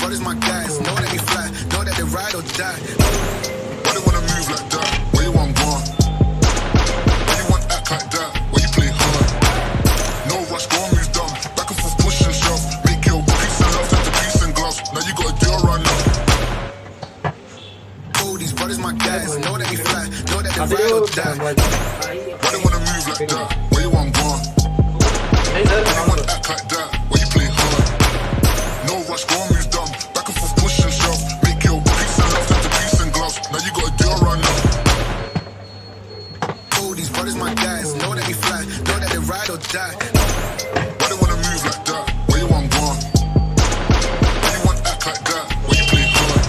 brothers my guys. Know that they fly, know that they ride or die. Why they wanna move like that? Where you want gone? Why you want act like that? Why you play hard? No rush, go and move dumb. Back and forth, push and shove. Make your peace and love into peace and gloves. Now you got a deal right now. Oh, these brothers my guys. Know that they fly, know that they ride or die. Why they wanna move like that? Where you want gone? Why you want act like that? Why you play hard? No rush, go and move dumb. Back and forth, push and shove. Make your peace and love into peace and gloves. Now you got a deal right now. Oh, these brothers my guys. Know that they fly, know that they ride or die. Why they wanna move like that? Where you want gone? Why you want act like that? Why you play hard?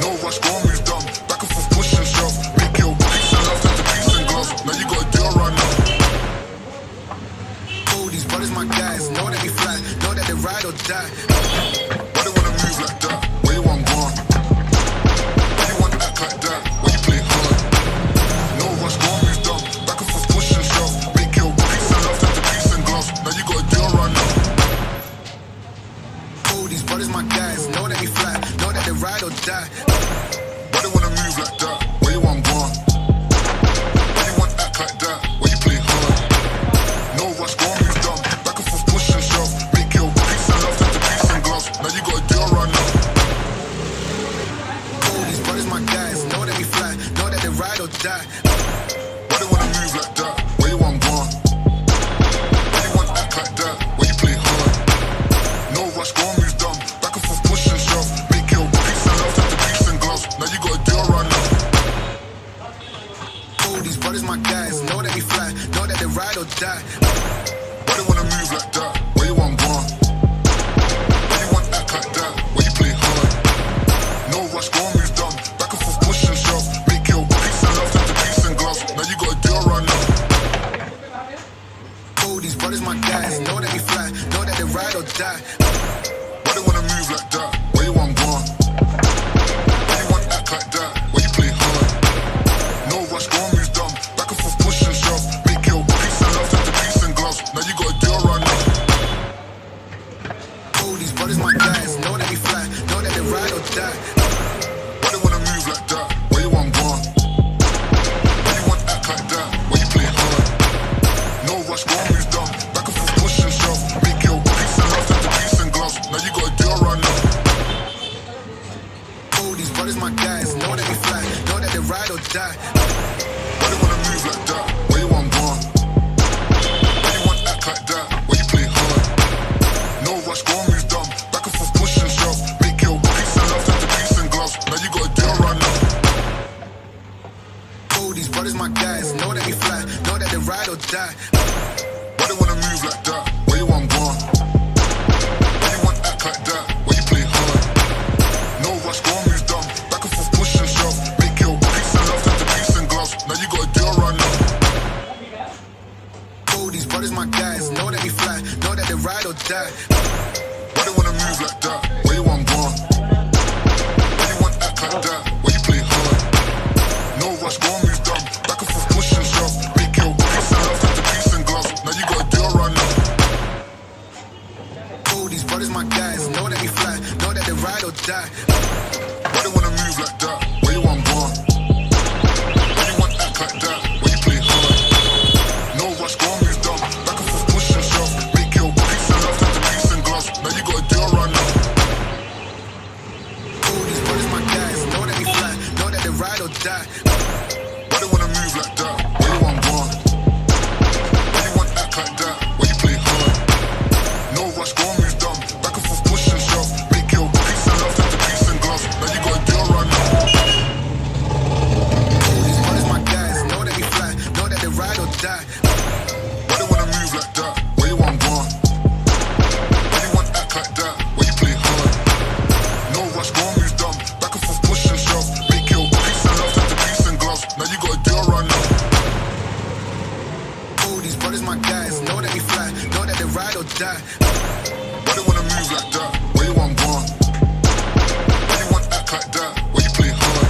No rush, go and move dumb. Back and forth, push and shove. Make your peace and love into peace and gloves. Now you got a deal right now. Oh, these brothers my guys. Know that they fly, know that they ride or die. Why they wanna move like that? Where you want gone? Why you want act like that? Why you play hard? No rush, go and move dumb. Back and forth, push and shove. Make your peace and love into peace and gloves. Now you got a deal right now. Oh, these brothers my guys. Know that they fly, know that they ride or die. Why they wanna move like that? Where you want gone? Why you want act like that? Why you play hard? No rush, go and move dumb. Back and forth, push and shove. Make your peace and love into peace and gloves. Now you got a deal right now. Oh, these brothers my guys. Know that they fly, know that they ride or die. Why they wanna move like that? Where you want gone? Why you want act like that? Why you play hard? No rush, go and move dumb. Back and forth, push and shove. Make your peace and love into peace and gloves. Now you got a deal right now. Oh, these brothers my guys. Know that they fly, know that they ride or die. Why they wanna move like that? Where you want gone? Why you want act like that? Why you play hard? No rush, go and move dumb. Back and forth, push and shove. Make your peace and love into peace and gloves. Now you got a deal right now. Oh, these brothers my guys. Know that they fly, know that they ride or die. Why they wanna move like that? Where you want gone? Why you want act like that? Why you play hard? No rush, go and move dumb. Back and forth, push and shove. Make your peace and love into peace and gloves. Now you got a deal right now. Oh, these brothers my guys. Know that they fly, know that they ride or die. Why they wanna move like that? Where you want gone? Why you want act like that? Why you play hard? No rush, go and move dumb. Back and forth, push and shove. Make your peace and love into peace and gloves. Now you got a deal right now. Oh, these brothers my guys. Know that they fly, know that they ride or die. Why they wanna move like that? Where you want gone? Why you want act like that? Why you play hard? No rush, go and move dumb. Back and forth, push and shove. Make your peace and love into peace and gloves. Now you got a deal right now. Oh, these brothers my guys. Know that they fly, know that they ride or die. Why they wanna move like that? Where you want gone? Why you want act like that? Why you play hard? No rush, go and move dumb. Back and forth, push and shove. Make your peace and love into peace and gloves. Now you got a deal right now. Oh, these brothers my guys. Know that they fly, know that they ride or die. Why they wanna move like that? Where you want gone? Why you want act like that? Why you play hard? No rush, go and move dumb. Back and forth, push and shove. Make your peace and love into peace and gloves. Now you got a deal right now. Oh, these brothers my guys. Know that they fly, know that they ride or die. Why they wanna move like that? Where you want gone? Why you want act like that? Why you play hard? No rush, go and move dumb. Back and forth, push and shove. Make your peace and love into peace and gloves. Now you got a deal right now. Oh, these brothers my guys. Know that they fly, know that they ride or die. Why they wanna move like that? Where you want gone? Why you want act like that? Why you play hard? No rush, go and move dumb. Back and forth, push and shove. Make your peace and love into peace and gloves. Now you got a deal right now. Oh, these brothers my guys. Know that they fly, know that they ride or die. Why they wanna move like that? Where you want gone? Why you want act like that? Why you play hard? No rush, go and move dumb. Back and forth, push and shove. Make your peace and love into peace and gloves. Now you got a deal right now. Oh, these brothers my guys. Know that they fly, know that they ride or die. Why they wanna move like that? Where you want gone? Why you want act like that? Why you play hard?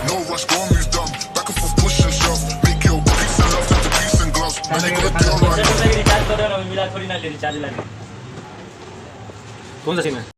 No rush, go and move dumb. Back and forth, push and shove. Make your peace and love into peace and gloves. Now you got a deal right now. Recharge कर रहे हो, मिला थोड़ी ना ले recharge लाने। कौन सा सिम है?